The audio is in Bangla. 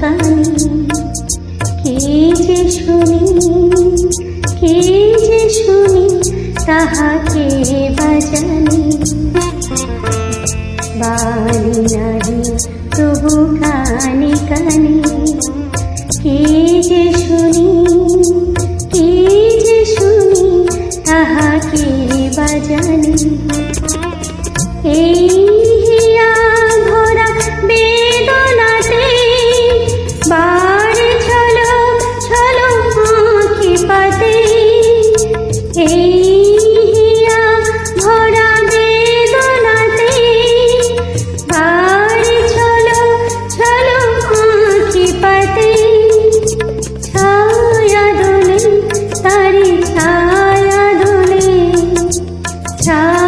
কানে কে যে শুনি, কে যে শুনি তাহাকে বাজানি। বাণী নাহি তবু কানে কানে কে যে শুনি, কে যে শুনি তাহাকে বাজানি। এই হিয়া ভরা বেদনাতে বাড়ে ছলো ছলো আঁখি পাতে। এই হিয়া ভরা বেদনাতে বাড়ে ছলো ছলো আঁখি পাতে। ছায়া দোলে তারি ছায়া দোলে, ছায়া